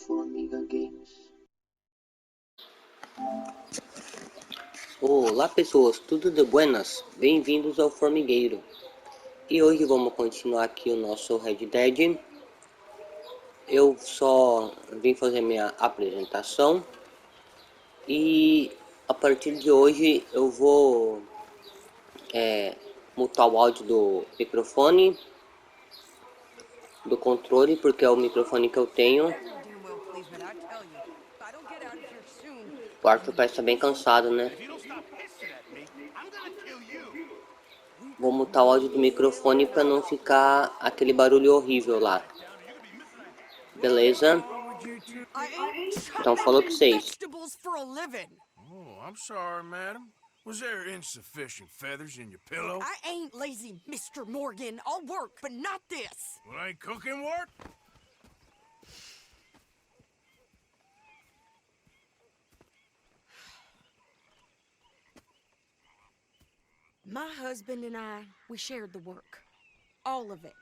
Formiga Games. Olá pessoas, tudo de buenas? Bem-vindos ao formigueiro. E hoje vamos continuar aqui o nosso Red Dead. Eu só vim fazer minha apresentação e a partir de hoje eu vou mutar o áudio do microfone, do controle, porque é o microfone que eu tenho. O Arthur parece estar bem cansado, né? Vou mutar o áudio do microfone para não ficar aquele barulho horrível lá. Beleza? Então falou pra vocês. Oh, I'm sorry, madam. Was there insufficient feathers in your pillow? I ain't lazy, Mr. Morgan. I'll work, but not this. Well, ain't cooking work? My husband and I, we shared the work. All of it.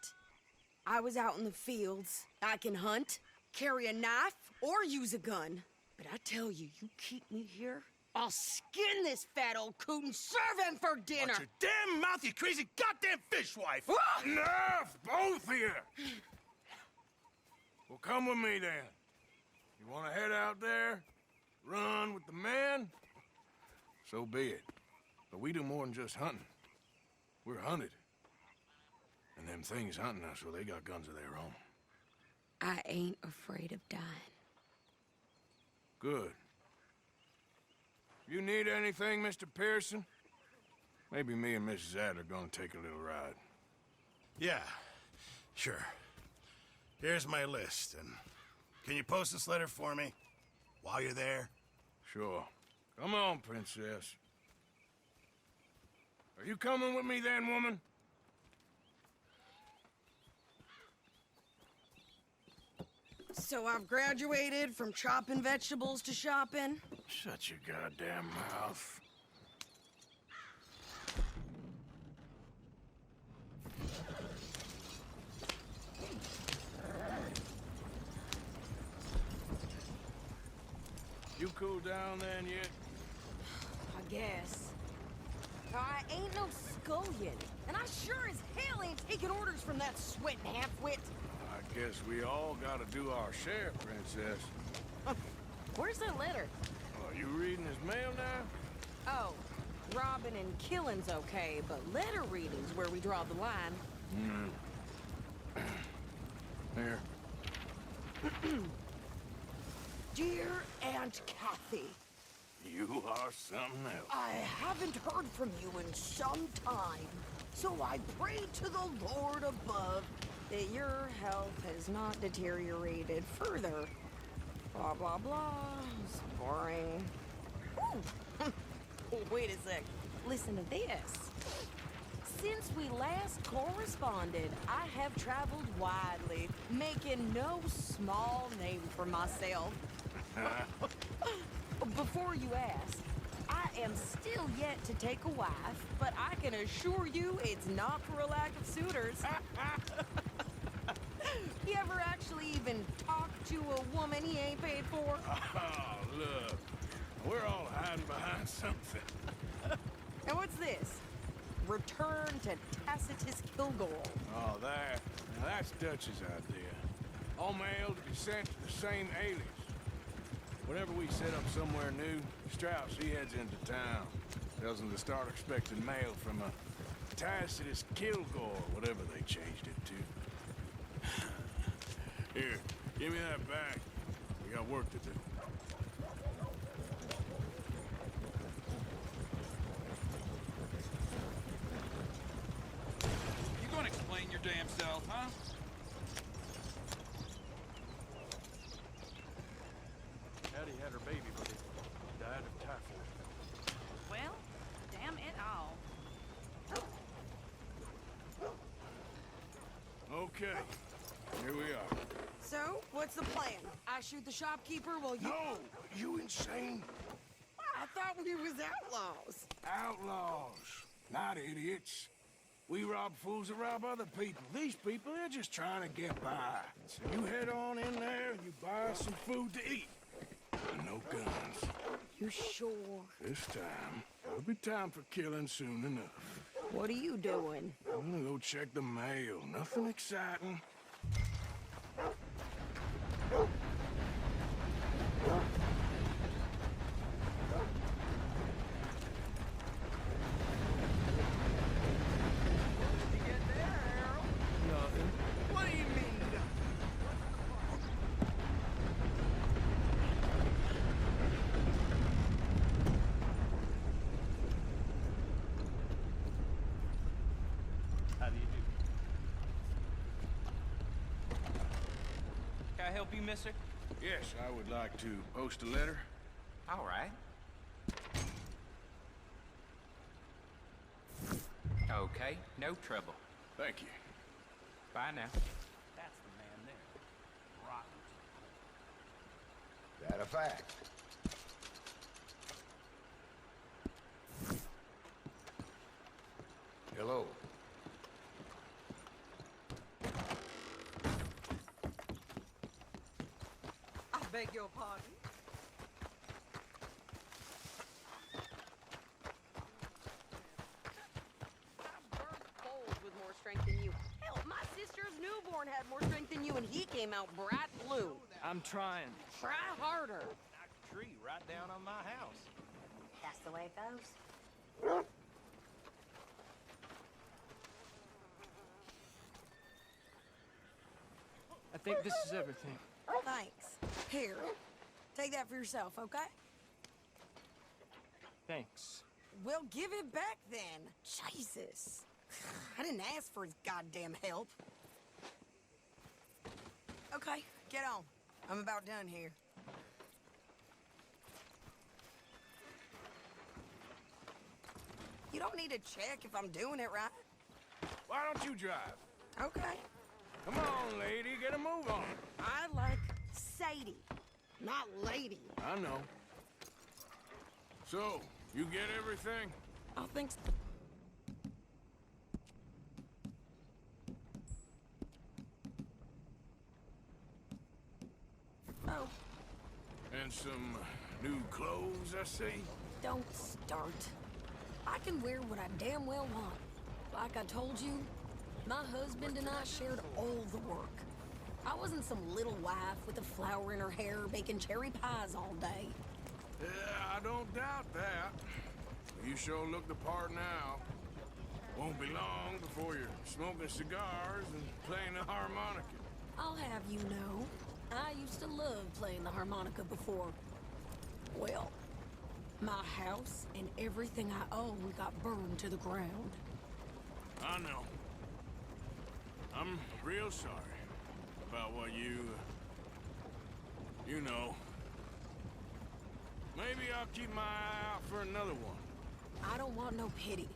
I was out in the fields. I can hunt, carry a knife, or use a gun. But I tell you, you keep me here, I'll skin this fat old coot and serve him for dinner. Watch your damn mouth, you crazy goddamn fishwife! Ah! Enough, both of you! Well, come with me then. You want to head out there, run with the men? So be it. But we do more than just hunting. We're hunted. And them things hunting us, well, they got guns of their own. I ain't afraid of dying. Good. You need anything, Mr. Pearson? Maybe me and Mrs. Adler gonna take a little ride. Yeah, sure. Here's my list, and can you post this letter for me while you're there? Sure. Come on, princess. Are you coming with me then, woman? So I've graduated from chopping vegetables to shopping. Shut your goddamn mouth. You cool down then yet? I guess. I ain't no scullion, and I sure as hell ain't taking orders from that sweating half-wit. I guess we all gotta do our share, princess. Where's that letter? Are you reading his mail now? Oh, robbing and killing's okay, but letter reading's where we draw the line. Here. Dear Aunt Kathy, You are something else. I haven't heard from you in some time, so I pray to the Lord above that your health has not deteriorated further. Blah, blah, blah. It's boring. Ooh. Wait a sec. Listen to this. Since we last corresponded, I have traveled widely, making no small name for myself. Before you ask, I am still yet to take a wife, but I can assure you it's not for a lack of suitors. You ever actually even talk to a woman he ain't paid for? Oh, look. We're all hiding behind something. And what's this? Return to Tacitus Kilgore. Oh, that. Now, that's Dutch's idea. All mail to be sent to the same alias. Whenever we set up somewhere new, Strauss, he heads into town. Tells them to start expecting mail from a Tacitus Kilgore, whatever they changed it to. Here, give me that bag. We got work to do. You gonna explain your damn self, huh? Hattie had her baby, but it died of typhoid. Well, damn it all. Okay, here we are. So, what's the plan? I shoot the shopkeeper while you... No! You insane? I thought we was outlaws. Outlaws, not idiots. We rob fools that rob other people. These people, they're just trying to get by. So you head on in there and you buy us some food to eat. And no guns. You sure? This time, there'll be time for killing soon enough. What are you doing? I'm gonna go check the mail. Nothing exciting. What do you mean? How do you do? Can I help you, mister? Yes, I would like to post a letter. All right. Okay, no trouble. Thank you. Bye now. That's the man there. Rotten to the core. That a fact? Hello. I beg your pardon. I birthed foals with more strength than you. Hell, my sister's newborn had more strength than you, and he came out bright blue. I'm trying. Try harder. Knocked a tree right down on my house. That's the way it goes. I think this is everything. Thanks. Here, take that for yourself, okay? Thanks. Well, give it back then. Jesus. I didn't ask for his goddamn help. Okay, get on. I'm about done here. You don't need to check if I'm doing it right. Why don't you drive? Okay. Come on, lady, get a move on. I like Sadie, not lady. I know. So, you get everything? I think so. Oh, And some new clothes, I see. don't start. I can wear what I damn well want. Like I told you, my husband and I shared all the work. I wasn't some little wife with a flower in her hair baking cherry pies all day. Yeah, I don't doubt that. You sure look the part now. Won't be long before you're smoking cigars and playing the harmonica. I'll have you know, I used to love playing the harmonica before. Well, my house and everything I own got burned to the ground. I know. I'm real sorry about what you know. Maybe I'll keep my eye out for another one. I don't want no pity.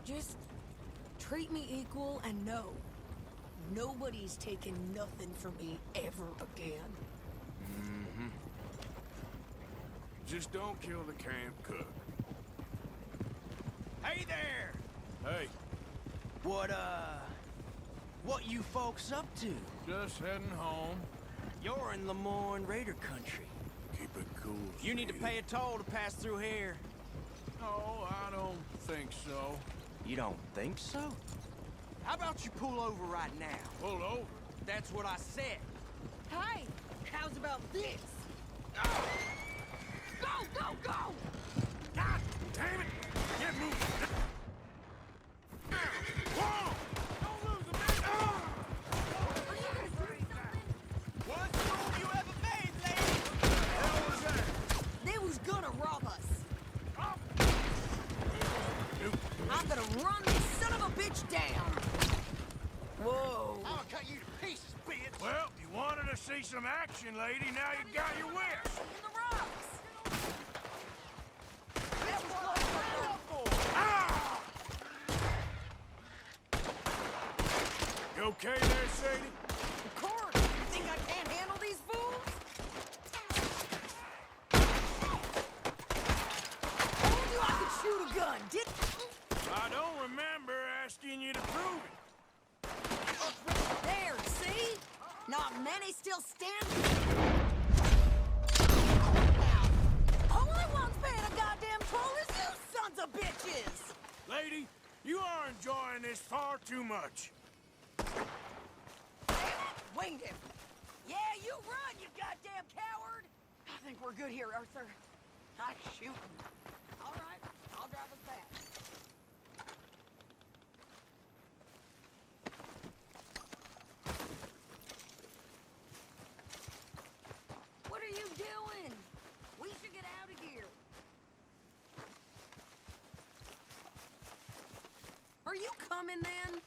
Just treat me equal and know nobody's taking nothing from me ever again. Mm-hmm. Just don't kill the camp cook. Hey there! Hey, What you folks up to? just heading home. You're in Lemoyne Raider country. Keep it cool. You need to sweetie. pay a toll to pass through here. No, I don't think so. You don't think so? How about you pull over right now? Pull over. That's what I said. Hey, how's about this? Go, go, go! God damn it! Get moving! Whoa! Don't lose a minute! Are you gonna do something? What's the move you ever made, lady? Hell was that? They was gonna rob us. Oh. I'm gonna run this son of a bitch down. Whoa. I'll cut you to pieces, bitch. Well, you wanted to see some action, lady. Now you got your wish. In the rocks. That's what I signed up for. Ah! You okay there, Sadie? Of course. You think I can't handle these fools? Told you I could shoot a gun, didn't I? I don't remember asking you to many still standing. Only one's paying a goddamn toll is you sons of bitches! Lady, you are enjoying this far too much. Winged him. Yeah, you run, you goddamn coward! I think we're good here, Arthur. I shoot him. All right, I'll drive us back. What are you doing? We should get out of here. Are you coming then?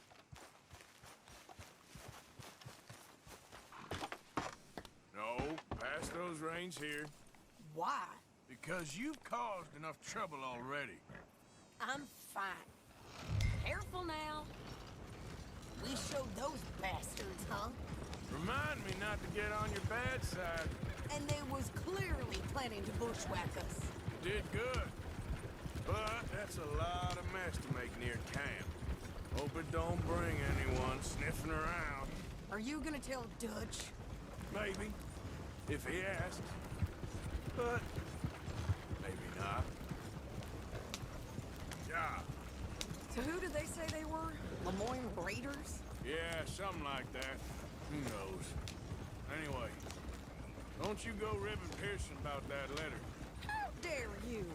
No, pass those reins here. Why? Because you've caused enough trouble already. I'm fine. Careful now. We showed those bastards, huh? Remind me not to get on your bad side. And they was clearly planning to bushwhack us. You did good. But that's a lot of mess to make near camp. Hope it don't bring anyone sniffing around. Are you gonna tell Dutch? Maybe. If he asks. But maybe not. Yeah. So who did they say they were? Lemoyne Raiders? Yeah, something like that. Who knows? Anyway, don't you go ribbing Pearson about that letter. How dare you?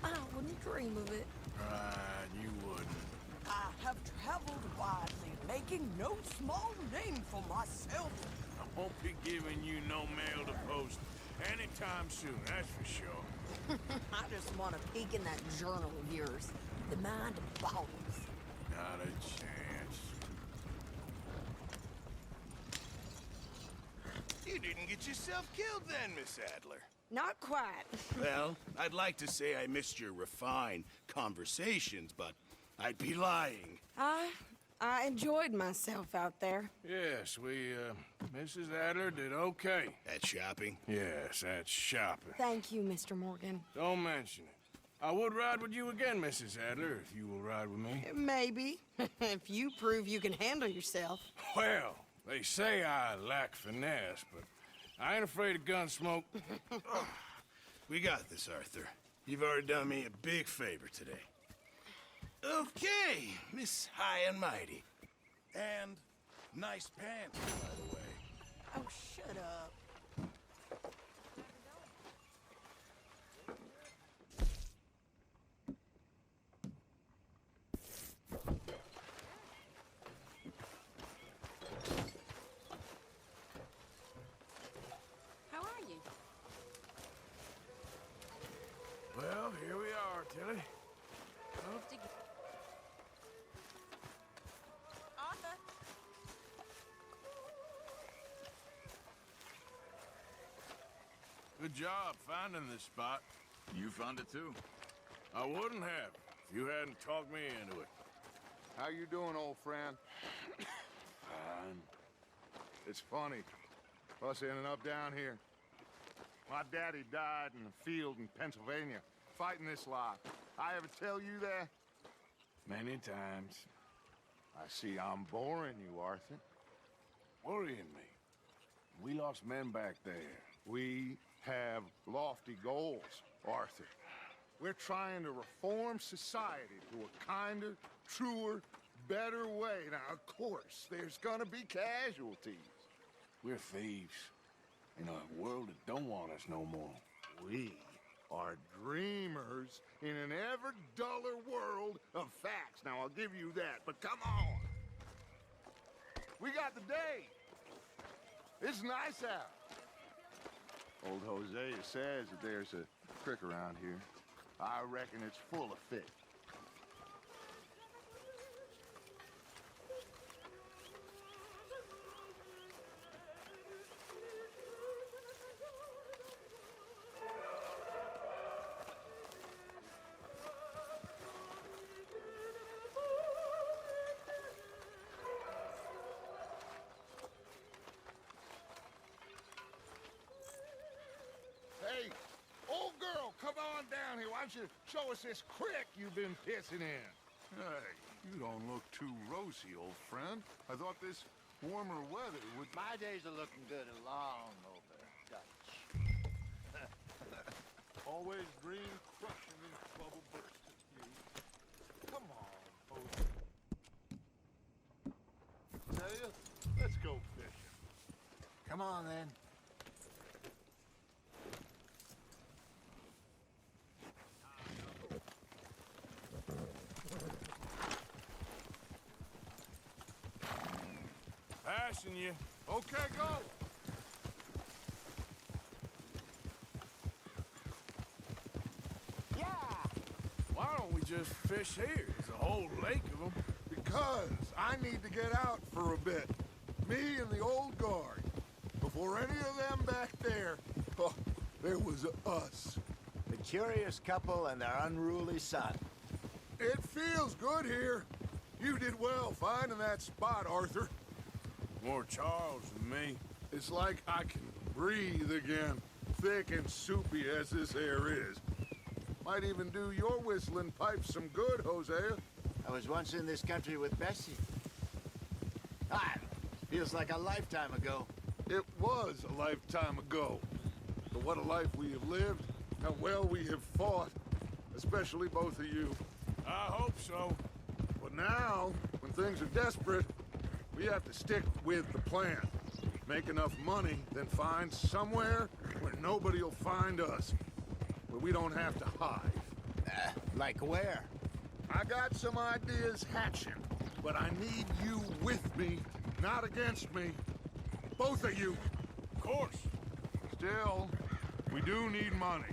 I wouldn't dream of it. Right, you wouldn't. I have traveled widely, making no small name for myself. I won't be giving you no mail to post anytime soon, that's for sure. I just want to peek in that journal of yours. The mind boggles. Not a chance. You didn't get yourself killed then, Miss Adler. Not quite. Well, I'd like to say I missed your refined conversations, but I'd be lying. I enjoyed myself out there. Yes, Mrs. Adler did okay. At shopping? Yes, that's shopping. Thank you, Mr. Morgan. Don't mention it. I would ride with you again, Mrs. Adler, if you will ride with me. Maybe. If you prove you can handle yourself. Well, they say I lack finesse, but I ain't afraid of gun smoke. We got this, Arthur. You've already done me a big favor today. Okay, Miss High and Mighty. And nice pants, by the way. Oh, shut up. How are you? Well, here we are, Tilly. Moved again. Arthur. Good job finding this spot. You found it too. I wouldn't have if you hadn't talked me into it. How you doing, old friend? Fine. It's funny, us ending up down here. My daddy died in the field in Pennsylvania, fighting this lot. I ever tell you that? Many times. I see I'm boring you, Arthur. Worrying me. We lost men back there. We have lofty goals, Arthur. We're trying to reform society to a kinder, truer, better way. Now, of course, there's gonna be casualties. We're thieves. In a world that don't want us no more. We are dreamers in an ever duller world of facts. Now, I'll give you that, but come on. We got the day. It's nice out. Old Hosea says that there's a creek around here. I reckon it's full of fish. Hey, old girl, come on down here. Why don't you show us this creek you've been pissing in? Hey, you don't look too rosy, old friend. I thought this Warmer weather would... My days are looking good and long over, Dutch. Always dream crushing and trouble bursting you. Come on, Jose. Tell you, let's go fishing. Come on, then. Passing you. Okay, go. Yeah! Why don't we just fish here? There's a whole lake of them. Because I need to get out for a bit. Me and the old guard. Before any of them back there, oh, there was us. The curious couple and their unruly son. It feels good here. You did well finding that spot, Arthur. More Charles than me. It's like I can breathe again, thick and soupy as this air is. Might even do your whistling pipes some good, Hosea. I was once in this country with Bessie. Ah, feels like a lifetime ago. It was a lifetime ago. But what a life we have lived, how well we have fought, especially both of you. I hope so. But now, when things are desperate, we have to stick with the plan. Make enough money, then find somewhere where nobody will find us. Where we don't have to hide. Like where? I got some ideas hatching, but I need you with me, not against me. Both of you. Of course. Still, we do need money.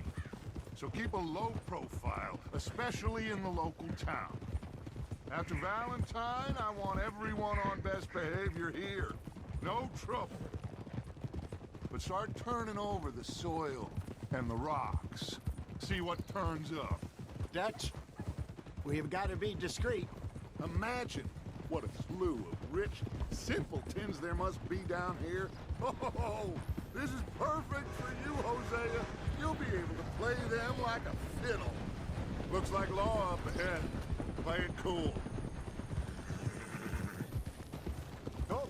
So keep a low profile, especially in the local town. After Valentine, I want everyone on best behavior here. No trouble. But start turning over the soil and the rocks. See what turns up. Dutch, we've got to be discreet. Imagine what a slew of rich simpletons there must be down here. Oh, this is perfect for you, Hosea. You'll be able to play them like a fiddle. Looks like law up ahead. Play it cool. Oh.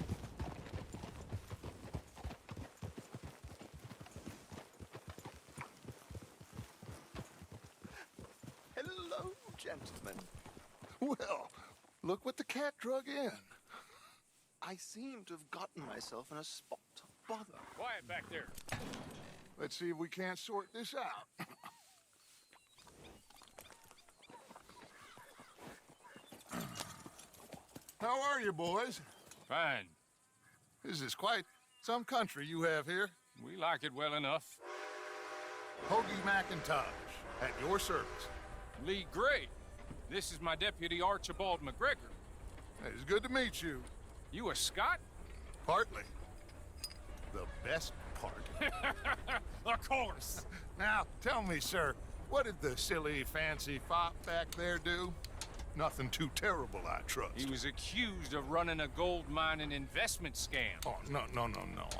Hello, gentlemen. Well, look what the cat drug in. I seem to have gotten myself in a spot of bother. Quiet back there. Let's see if we can't sort this out. How are you, boys? Fine. This is quite some country you have here. We like it well enough. Hoagie McIntosh, at your service. Lee Gray. This is my deputy Archibald McGregor. It's good to meet you. You a Scot? Partly. The best part. Of course. Now, tell me, sir, what did the silly, fancy fop back there do? Nothing too terrible, I trust. He was accused of running a gold mining investment scam. Oh, no.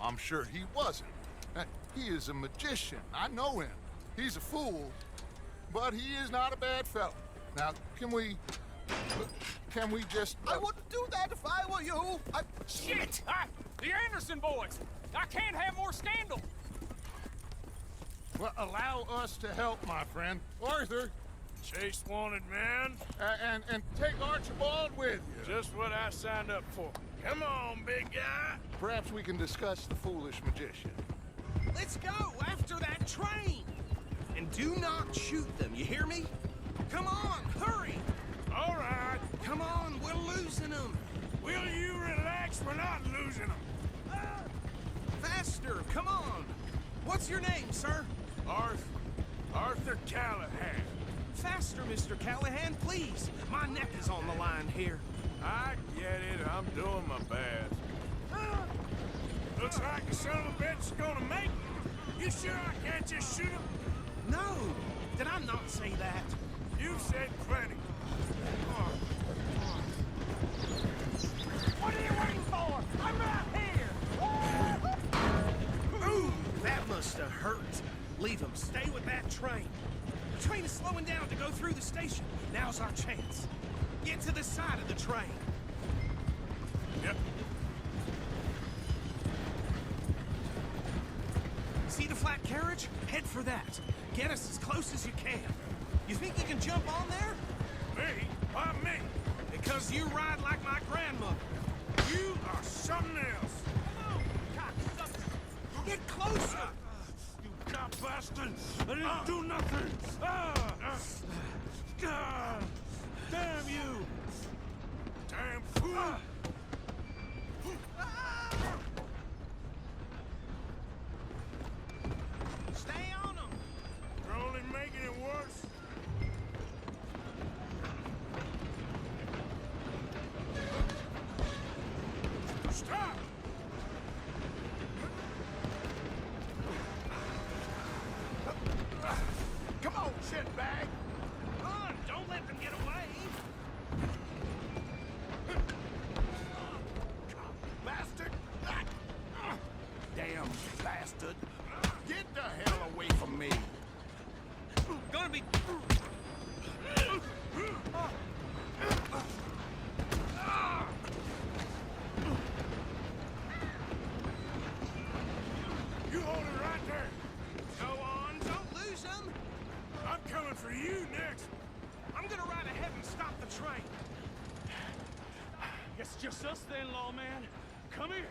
I'm sure he wasn't. He is a magician. I know him. He's a fool, but he is not a bad fellow. Now, can we just... I wouldn't do that if I were you. Shit! The Anderson boys! I can't have more scandal! Well, allow us to help, my friend. Arthur, Chase wanted man. and take Archibald with you. Just what I signed up for. Come on, big guy. Perhaps we can discuss the foolish magician. Let's go after that train! And do not shoot them, you hear me? Come on, hurry! All right. Come on, we're losing them! Will you relax? We're not losing them. Faster, come on! What's your name, sir? Arthur Callahan. Faster, Mr. Callahan, please! My neck is on the line here. I get it. I'm doing my best. Looks like the son of a bitch is gonna make it. You sure I can't just shoot him? No! Did I not say that? You said plenty. What are you waiting for? I'm right here! Ooh, that must have hurt. Leave him. Stay with that train. The train is slowing down to go through the station. Now's our chance. Get to the side of the train. Yep. See the flat carriage? Head for that. Get us as close as you can. You think you can jump on there? Me? Why me? Because you ride like my grandmother. You are something else. Come on, cocksucker. Get closer. You cop bastard! I didn't do nothing! Damn you! Damn fool! Stay on them! You're only making it worse. Stop! Come on, shitbag! Run! Don't let them get away! Bastard! Damn bastard! Get the hell away from me! Gonna be... You hold it right there! Go on, don't lose them! I'm coming for you next! I'm gonna ride ahead and stop the train. It's just us then, lawman. Come here.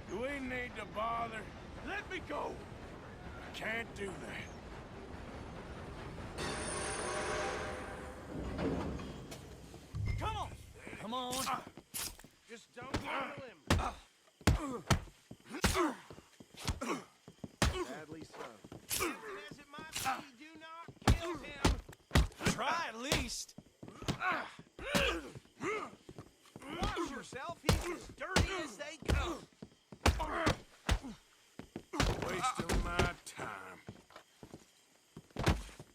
Do we need to bother? Let me go. I can't do that. Come on. Come on. Just don't kill him. Sadly so. Tempting as it might be, do not kill him. Try at least. Watch yourself. He's as dirty as they come. Wasting my time.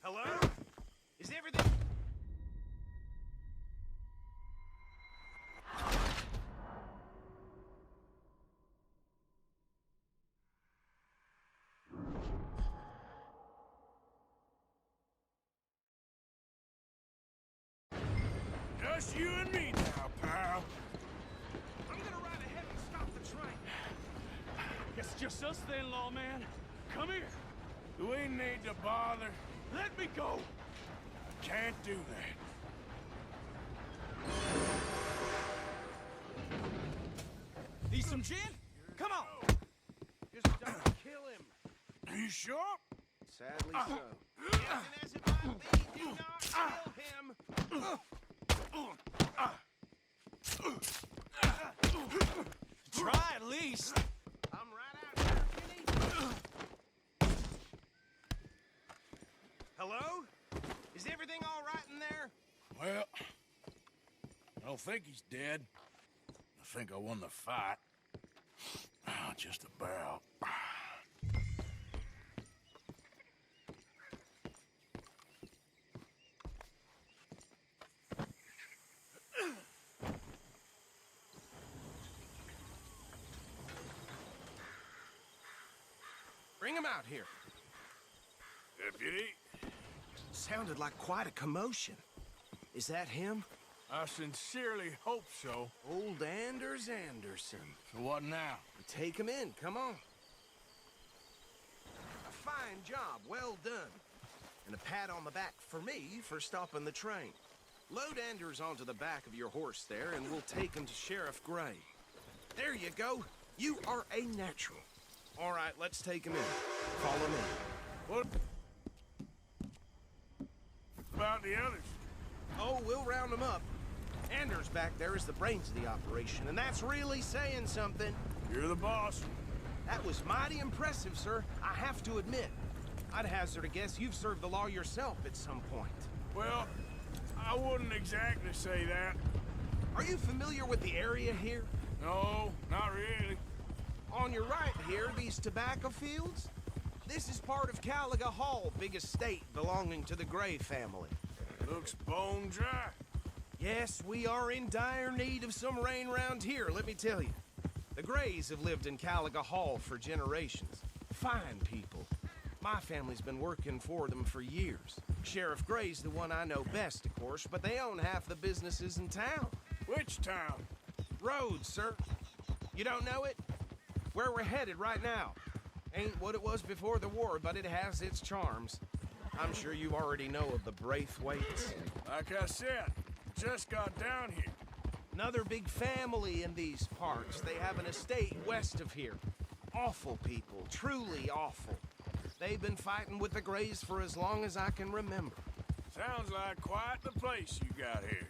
Hello? Is everything... Just you and me now, pal. I'm gonna ride ahead and stop the train. It's just us then, lawman. Come here. Do we need to bother? Let me go. I can't do that. Need some gin? Come on. Just don't kill him. Are you sure? Sadly so. Tempting as it might be, do not kill him. Try at least. I'm right out here, Kenny. Hello? Is everything all right in there? Well, I don't think he's dead. I think I won the fight. Just about. Bring him out here. Deputy, Sounded like quite a commotion. Is that him? I sincerely hope so. Old Anders Anderson. So what now? Take him in, come on. A fine job, well done. And a pat on the back for me for stopping the train. Load Anders onto the back of your horse there, and we'll take him to Sheriff Gray. There you go. You are a natural. All right, let's take him in. Follow me. What about the others? Oh, we'll round them up. Anders back there is the brains of the operation, and that's really saying something. You're the boss. That was mighty impressive, sir. I have to admit. I'd hazard a guess you've served the law yourself at some point. Well, I wouldn't exactly say that. Are you familiar with the area here? No, not really. On your right here, these tobacco fields? This is part of Caliga Hall, big estate belonging to the Gray family. Looks bone dry. Yes, we are in dire need of some rain round here, let me tell you. The Grays have lived in Caliga Hall for generations. Fine people. My family's been working for them for years. Sheriff Gray's the one I know best, of course, but they own half the businesses in town. Which town? Rhodes, sir. You don't know it? Where we're headed right now. Ain't what it was before the war, but it has its charms. I'm sure you already know of the Braithwaites. Like I said, just got down here. Another big family in these parts. They have an estate west of here. Awful people, truly awful. They've been fighting with the Greys for as long as I can remember. Sounds like quite the place you got here.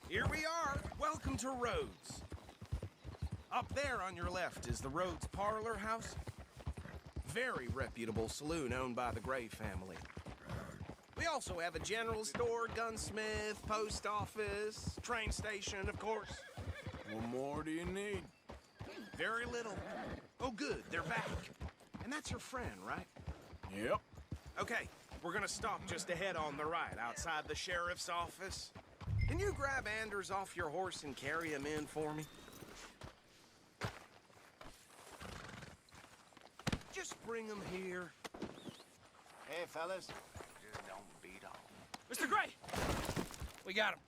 Here we are. Welcome to Rhodes. Up there on your left is the Rhodes Parlor House. Very reputable saloon owned by the Gray family. We also have a general store, gunsmith, post office, train station, of course. What more do you need? Very little. Oh, good, they're back. And that's your friend, right? Yep. Okay, we're gonna stop just ahead on the right, outside the sheriff's office. Can you grab Anders off your horse and carry him in for me? Just bring him here. Hey, fellas. Mr. Gray! We got him.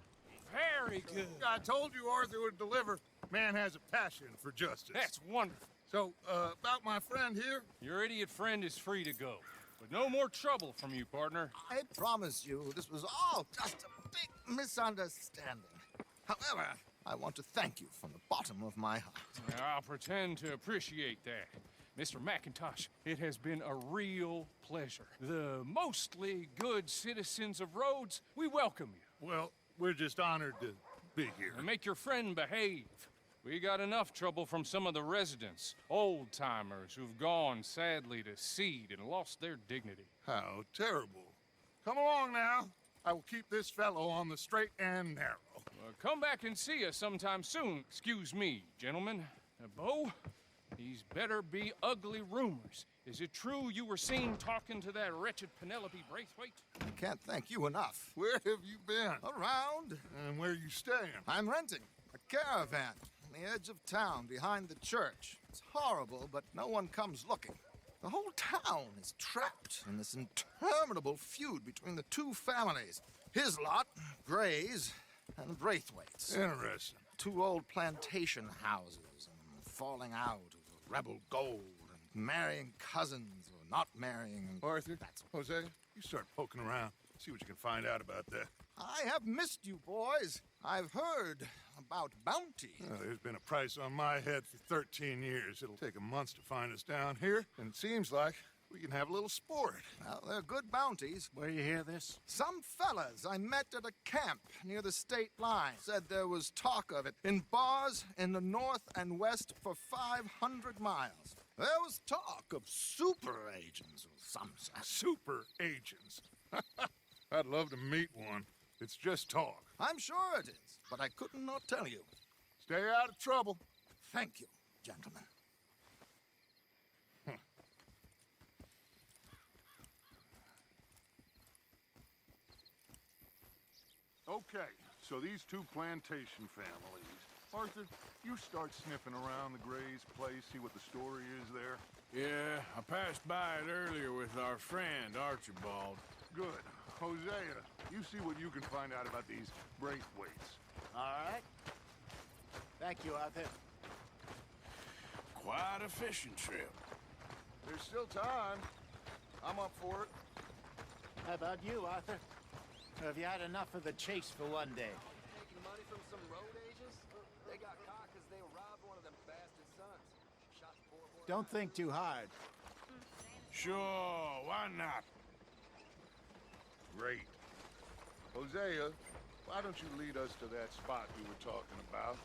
Very good. I told you Arthur would deliver. Man has a passion for justice. That's wonderful. So, about my friend here? Your idiot friend is free to go. But no more trouble from you, partner. I promise you, this was all just a big misunderstanding. However, I want to thank you from the bottom of my heart. I'll pretend to appreciate that. Mr. McIntosh, it has been a real pleasure. The mostly good citizens of Rhodes, we welcome you. Well, we're just honored to be here. And make your friend behave. We got enough trouble from some of the residents, old-timers who've gone, sadly, to seed and lost their dignity. How terrible. Come along now. I will keep this fellow on the straight and narrow. Come back and see us sometime soon. Excuse me, gentlemen. Bo, these better be ugly rumors. Is it true you were seen talking to that wretched Penelope Braithwaite? I can't thank you enough. Where have you been? Around. And where are you staying? I'm renting a caravan on the edge of town behind the church. It's horrible, but no one comes looking. The whole town is trapped in this interminable feud between the two families. His lot, Grays, and Braithwaite's. Interesting. Two old plantation houses and falling out of rebel gold and marrying cousins or not marrying. And Arthur, Jose, you start poking around. See what you can find out about that. I have missed you, boys. I've heard about bounty. Well, there's been a price on my head for 13 years. It'll take a month to find us down here, and it seems like we can have a little sport. Well, they're good bounties. Where you hear this? Some fellas I met at a camp near the state line said there was talk of it in bars in the north and west for 500 miles. There was talk of super agents or some such. Super agents. I'd love to meet one. It's just talk. I'm sure it is, but I couldn't not tell you. Stay out of trouble. Thank you, gentlemen. Okay, so these two plantation families. Arthur, you start sniffing around the Gray's place, see what the story is there. Yeah, I passed by it earlier with our friend, Archibald. Good. Hosea, you see what you can find out about these Braithwaites. All right. Thank you, Arthur. Quite a fishing trip. There's still time. I'm up for it. How about you, Arthur? Have you had enough of the chase for one day? Taking money from some road agents? They got caught because they robbed one of them bastard sons. Shot the poor boy. Don't think too hard. Sure, why not? Great. Hosea, why don't you lead us to that spot you were talking about?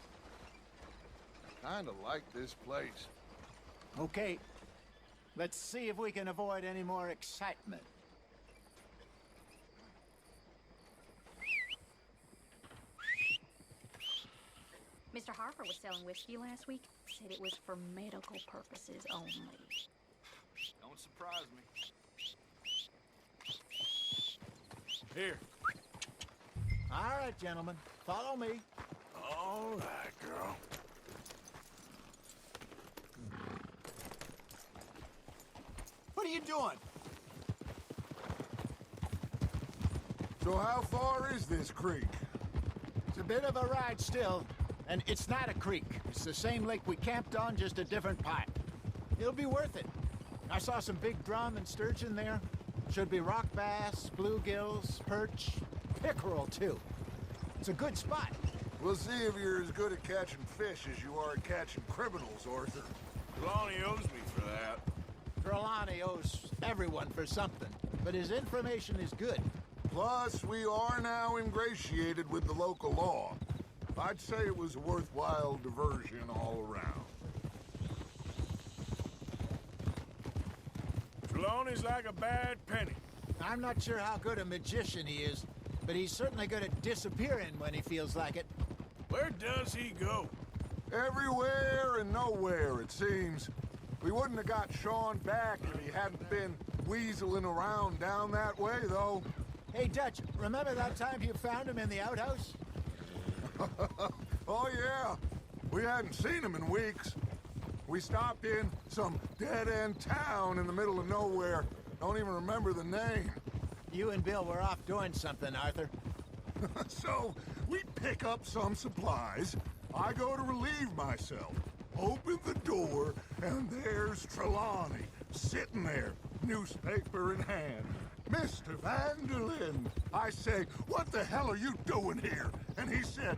I kinda like this place. Okay. Let's see if we can avoid any more excitement. Mr. Harper was selling whiskey last week. Said it was for medical purposes only. Don't surprise me. Here. All right, gentlemen. Follow me. All right, girl. What are you doing? So how far is this creek? It's a bit of a ride still. And it's not a creek. It's the same lake we camped on, just a different pipe. It'll be worth it. I saw some big drum and sturgeon there. Should be rock bass, bluegills, perch, pickerel, too. It's a good spot. We'll see if you're as good at catching fish as you are at catching criminals, Arthur. Trelawney owes me for that. Trelawney owes everyone for something, but his information is good. Plus, we are now ingratiated with the local law. I'd say it was a worthwhile diversion all around. Trelawney's like a bad penny. I'm not sure how good a magician he is, but he's certainly good at disappearing when he feels like it. Where does he go? Everywhere and nowhere, it seems. We wouldn't have got Sean back if he hadn't been weaseling around down that way, though. Hey, Dutch, remember that time you found him in the outhouse? Oh, yeah. We hadn't seen him in weeks. We stopped in some dead-end town in the middle of nowhere. Don't even remember the name. You and Bill were off doing something, Arthur. So, we pick up some supplies. I go to relieve myself. Open the door, and there's Trelawney, sitting there, newspaper in hand. Mr. Vanderlyn. I say, what the hell are you doing here? And he said,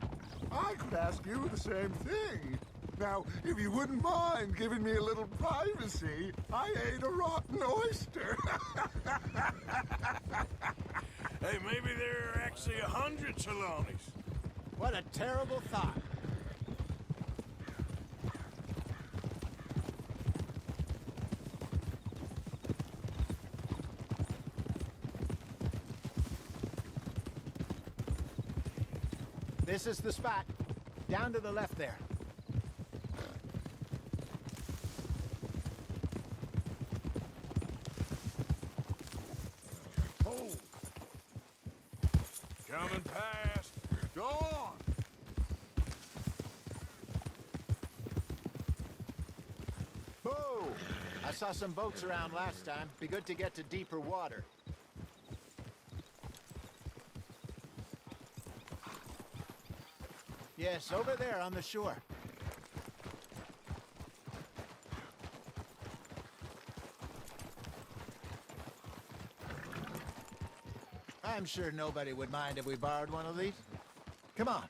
I could ask you the same thing. Now, if you wouldn't mind giving me a little privacy, I ate a rotten oyster. Hey, maybe there are actually 100 Trelawneys. What a terrible thought. This is the spot. Down to the left there. Oh. Coming past. Go on. Oh! I saw some boats around last time. Be good to get to deeper water. Yes, over there on the shore. I'm sure nobody would mind if we borrowed one of these. Come on.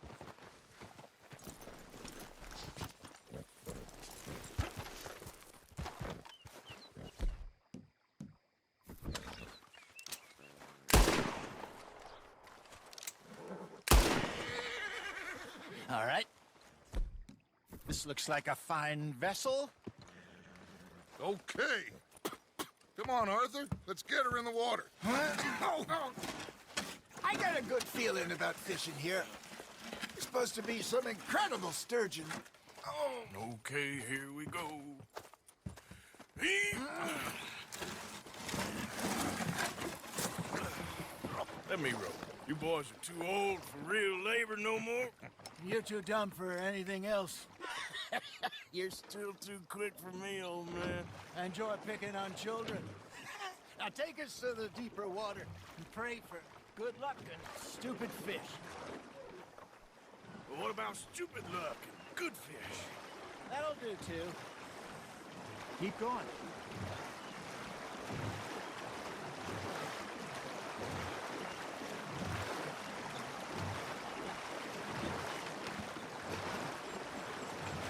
All right. This looks like a fine vessel. Okay. Come on, Arthur. Let's get her in the water. Oh, oh. I got a good feeling about fishing here. It's supposed to be some incredible sturgeon. Oh. Okay, here we go. Let me row. You boys are too old for real labor no more. You're too dumb for anything else. You're still too quick for me, old man. I enjoy picking on children. Now take us to the deeper water and pray for good luck and stupid fish. But what about stupid luck and good fish? That'll do, too. Keep going.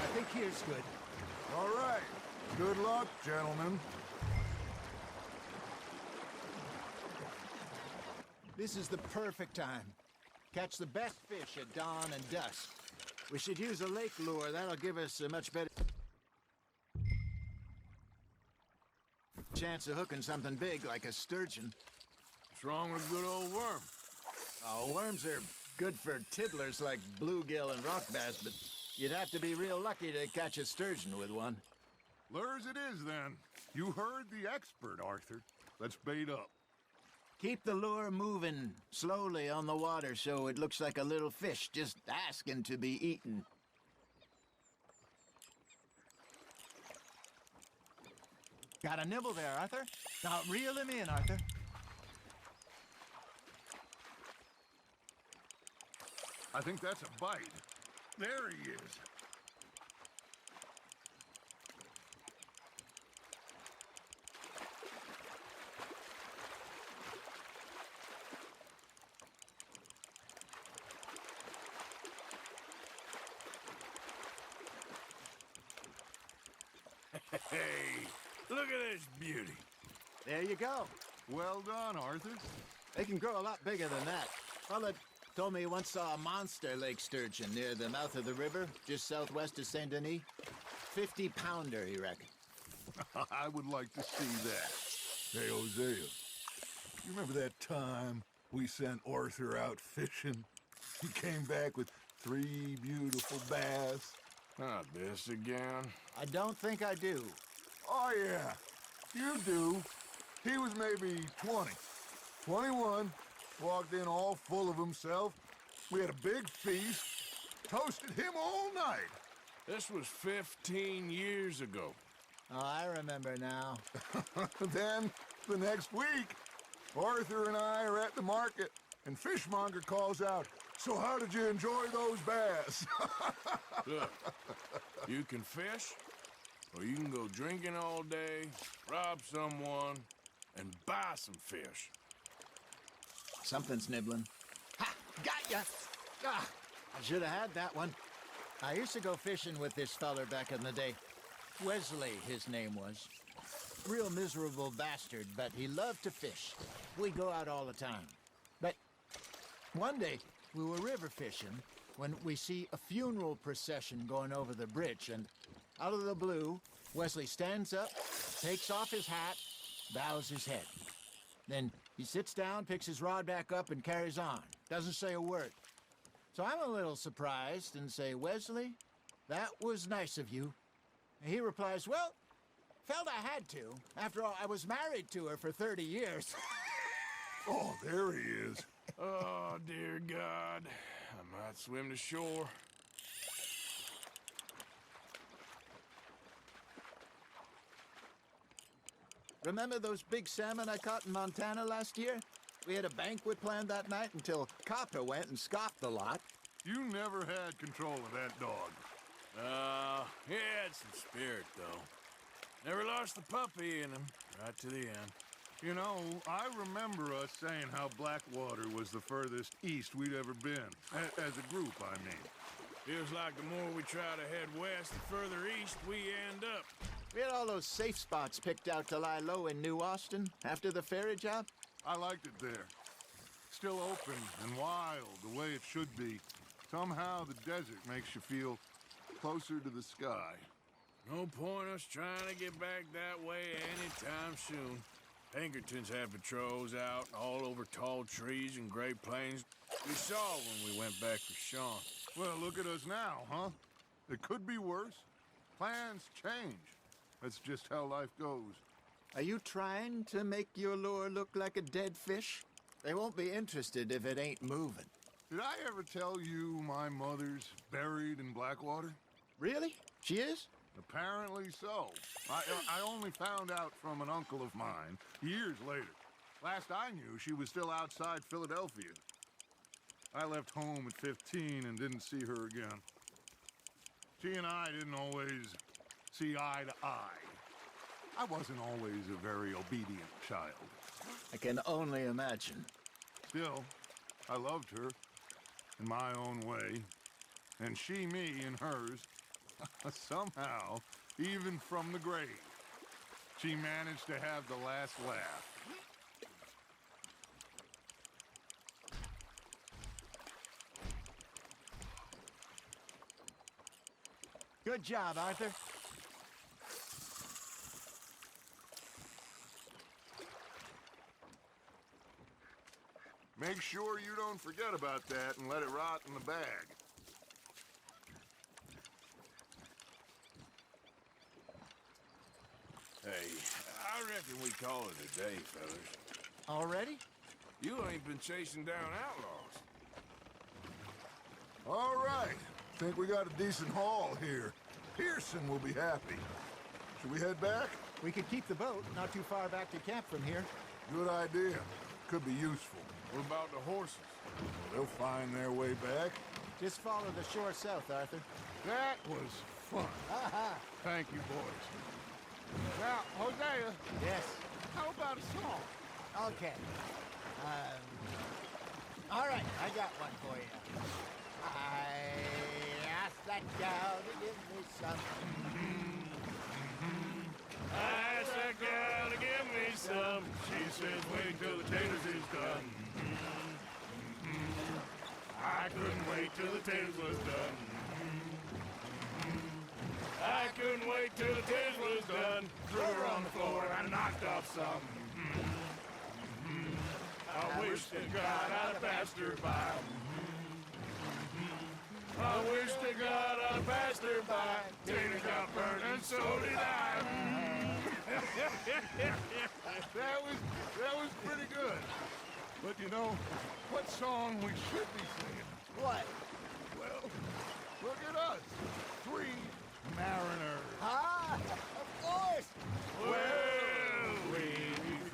I think here's good. All right. Good luck, gentlemen. This is the perfect time. Catch the best fish at dawn and dusk. We should use a lake lure. That'll give us a much better chance of hooking something big like a sturgeon. What's wrong with good old worm? Oh, worms are good for tiddlers like bluegill and rock bass, but you'd have to be real lucky to catch a sturgeon with one. Lures it is, then. You heard the expert, Arthur. Let's bait up. Keep the lure moving slowly on the water so it looks like a little fish just asking to be eaten. Got a nibble there, Arthur? Now reel him in, Arthur. I think that's a bite. There he is. Hey, look at this beauty. There you go. Well done, Arthur. They can grow a lot bigger than that. Fella told me he once saw a monster lake sturgeon near the mouth of the river, just southwest of Saint Denis. 50-pounder, he reckoned. I would like to see that. Hey, Hosea, you remember that time we sent Arthur out fishing? He came back with 3 beautiful bass. Not this again. I don't think I do. Oh, yeah, you do. He was maybe 20, 21, walked in all full of himself. We had a big feast, toasted him all night. This was 15 years ago. Oh, I remember now. Then, the next week, Arthur and I are at the market, and Fishmonger calls out, "So how did you enjoy those bass?" Look, you can fish, or you can go drinking all day, rob someone, and buy some fish. Something's nibbling. Ha! Got ya! Ah, I should have had that one. I used to go fishing with this feller back in the day. Wesley, his name was. Real miserable bastard, but he loved to fish. We'd go out all the time. But one day, we were river fishing when we see a funeral procession going over the bridge, and out of the blue, Wesley stands up, takes off his hat, bows his head. Then he sits down, picks his rod back up, and carries on. Doesn't say a word. So I'm a little surprised and say, "Wesley, that was nice of you." And he replies, "Well, felt I had to. After all, I was married to her for 30 years. Oh, there he is. Oh, dear God. I might swim to shore. Remember those big salmon I caught in Montana last year? We had a banquet planned that night until Copper went and scoffed the lot. You never had control of that dog. He had some spirit, though. Never lost the puppy in him, right to the end. You know, I remember us saying how Blackwater was the furthest east we'd ever been. As a group, I mean. Feels like the more we try to head west, the further east we end up. We had all those safe spots picked out to lie low in New Austin after the ferry job. I liked it there. Still open and wild, the way it should be. Somehow the desert makes you feel closer to the sky. No point us trying to get back that way anytime soon. Pinkertons have patrols out all over tall trees and Great Plains. We saw when we went back for Sean. Well, look at us now, huh? It could be worse. Plans change. That's just how life goes. Are you trying to make your lure look like a dead fish? They won't be interested if it ain't moving. Did I ever tell you my mother's buried in Blackwater? Really? She is? Apparently so. I only found out from an uncle of mine years later. Last I knew, she was still outside Philadelphia. I left home at 15 and didn't see her again. She and I didn't always see eye to eye. I wasn't always a very obedient child. I can only imagine. Still, I loved her in my own way, and she me in hers. Somehow, even from the grave, she managed to have the last laugh. Good job, Arthur. Make sure you don't forget about that and let it rot in the bag. Hey, I reckon we call it a day, fellas. Already? You ain't been chasing down outlaws. All right. Think we got a decent haul here. Pearson will be happy. Should we head back? We could keep the boat not too far back to camp from here. Good idea. Could be useful. What about the horses? They'll find their way back. Just follow the shore south, Arthur. That was fun. Thank you, boys. Now, Hosea. Yes. How about a song? Okay. All right, I got one for you. I asked that gal to give me some. I asked that gal to give me some. She says, wait till the taters is done. I couldn't wait till the taters was done. I couldn't wait till the taters was done. Threw her on the floor and I knocked off some. I wish to God I'd passed her by. I wish to God I'd passed her by. Tater got burned and so did I. That was pretty good. But you know, what song we should be singing? What? Well, look at us. 3 mariners. Ah, of course. Well, we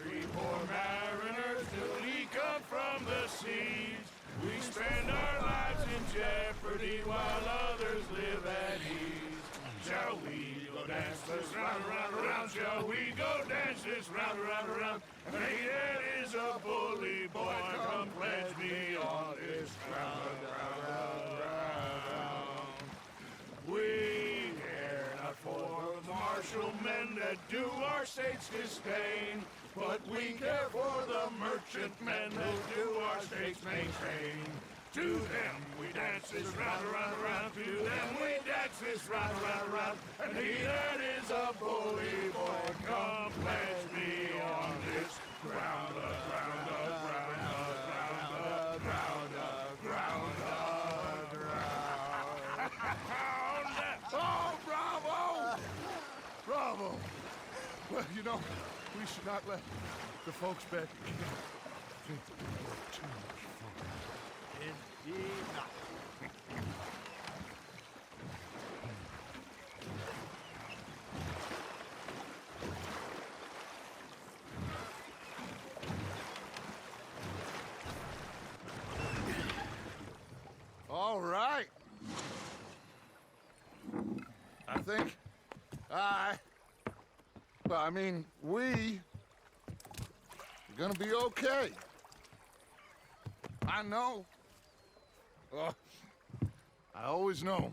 3 poor mariners till we come from the seas. We spend our lives in jeopardy while others live at ease. Shall we go dance this round, round, round? Shall we go dance this round, round, round? And he that is a bully boy, come pledge me on this round, round, round, round. We care not for the martial men that do our state's disdain, but we care for the merchant men that do our state's maintain. To them we dance this round, round, round. To them we dance this round, round, round. And he that is a bully boy, come pledge me on this ground, ground, ground, ground, ground, ground, ground. Oh, bravo! Bravo! Well, you know, we should not let the folks back again think that we had too much fun. Indeed not. All right. I think we are gonna be okay. I know. I always know.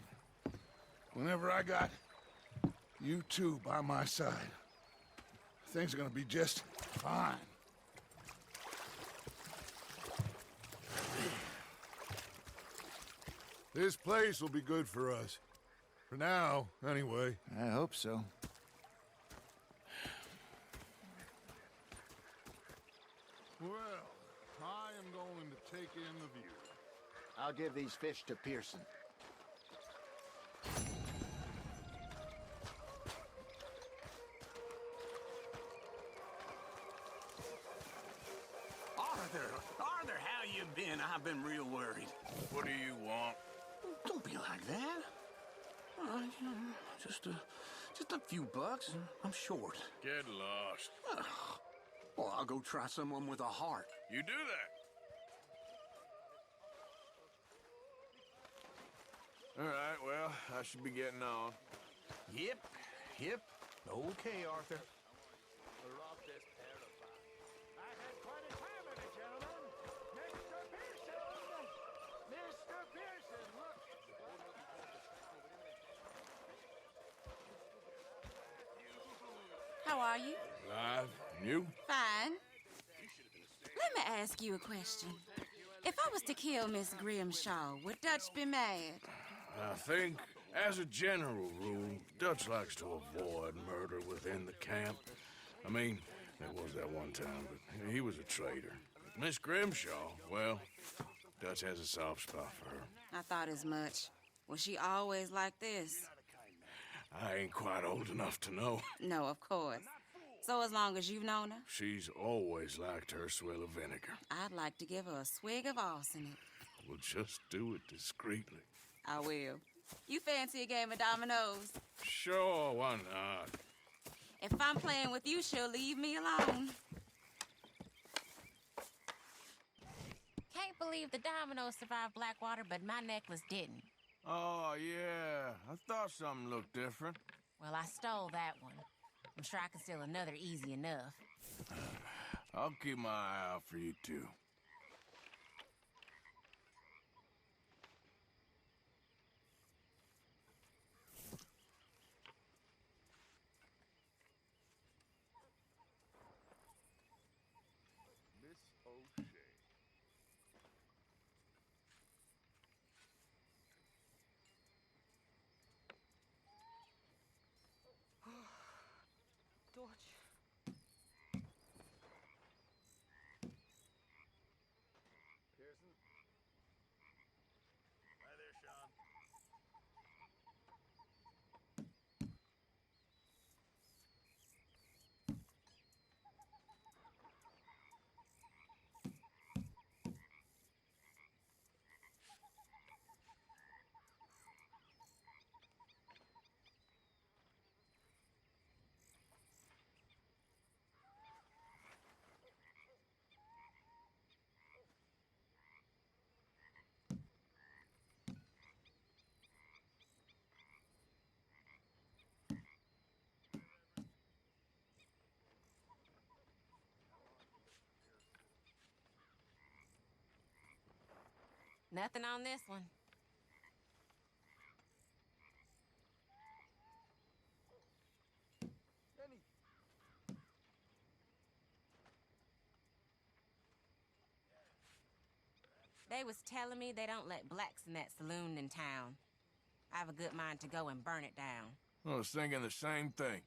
Whenever I got you two by my side, things are gonna be just fine. This place will be good for us. For now, anyway. I hope so. Well, I am going to take in the view. I'll give these fish to Pearson. Arthur, how you been? I've been real worried. What do you want? Don't be like that. Just a few bucks. I'm short. Get lost. Well, I'll go try someone with a heart. You do that. All right, well, I should be getting on. Yep. Okay, Arthur. I had quite a time of it, gentlemen. Mr. Pearson! Mr. Pearson, look! How are you? Live. And you? Fine. Let me ask you a question. If I was to kill Miss Grimshaw, would Dutch be mad? I think, as a general rule, Dutch likes to avoid murder within the camp. I mean, there was that one time, but he was a traitor. Miss Grimshaw, well, Dutch has a soft spot for her. I thought as much. Was she always like this? I ain't quite old enough to know. No, of course. So as long as you've known her? She's always liked her swill of vinegar. I'd like to give her a swig of arsenic. We'll just do it discreetly. I will. You fancy a game of dominoes? Sure, why not? If I'm playing with you, she'll leave me alone. Can't believe the dominoes survived Blackwater, but my necklace didn't. Oh, yeah. I thought something looked different. Well, I stole that one. I'm sure I can steal another easy enough. I'll keep my eye out for you, too. Miss O'Shea. Dodge. Pearson? Hi there, Sean. Nothing on this one. Benny. They was telling me they don't let blacks in that saloon in town. I have a good mind to go and burn it down. I was thinking the same thing.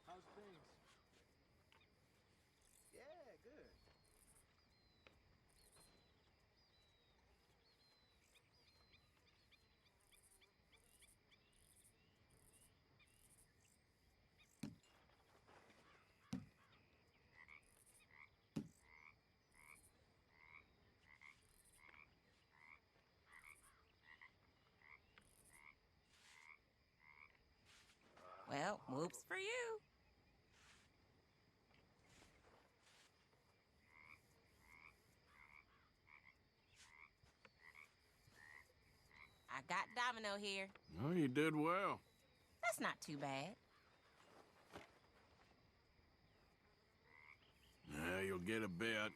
How's things? Yeah, good. Well, whoops for you. I got Domino here. Oh, you did well. That's not too bad. Yeah, you'll get a bit.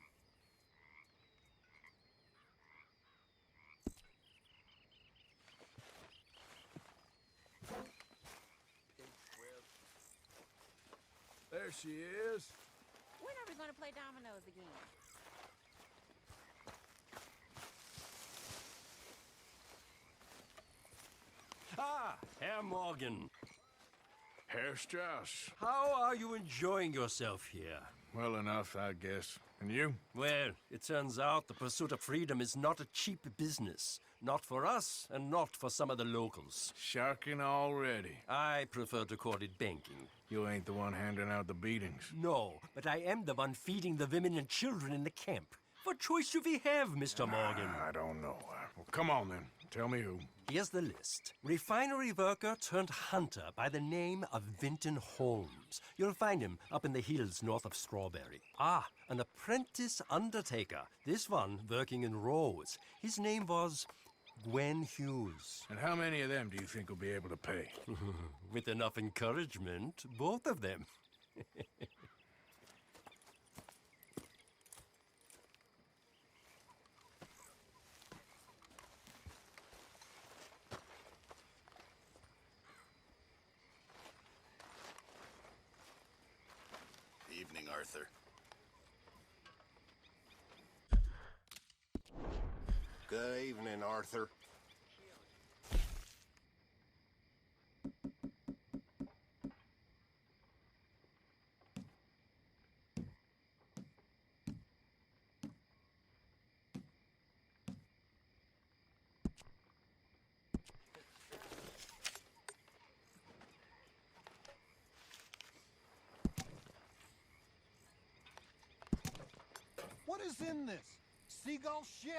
There she is. When are we going to play dominoes again? Ah, Herr Morgan. Herr Strauss. How are you enjoying yourself here? Well enough, I guess. And you? Well, it turns out the pursuit of freedom is not a cheap business. Not for us, and not for some of the locals. Sharking already. I prefer to call it banking. You ain't the one handing out the beatings. No, but I am the one feeding the women and children in the camp. What choice do we have, Mr. Morgan? I don't know. Well, come on then. Tell me who. Here's the list. Refinery worker turned hunter by the name of Vinton Holmes. You'll find him up in the hills north of Strawberry. Ah, an apprentice undertaker. This one working in Rose. His name was Gwen Hughes. And how many of them do you think will be able to pay? With enough encouragement, both of them. Evening, Arthur. Good evening, Arthur. What is in this? Seagull shit?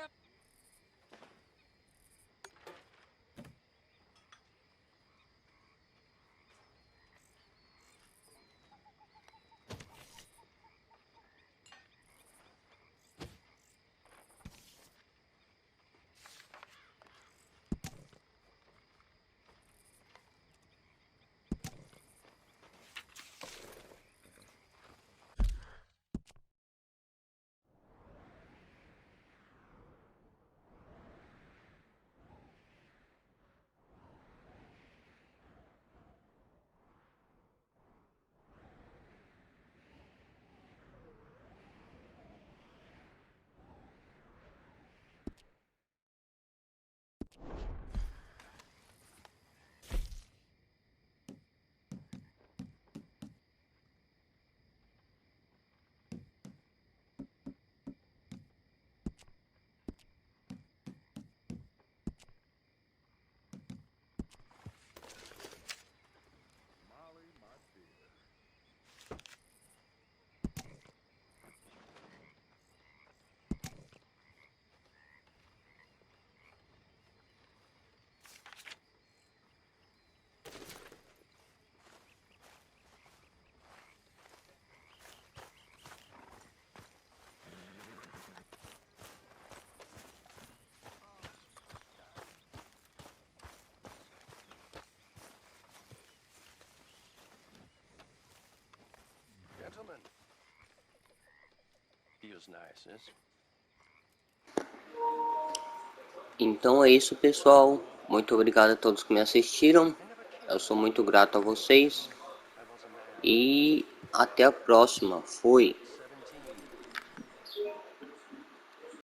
Então é isso, pessoal. Muito obrigado a todos que me assistiram. Eu sou muito grato a vocês. E até a próxima. Fui.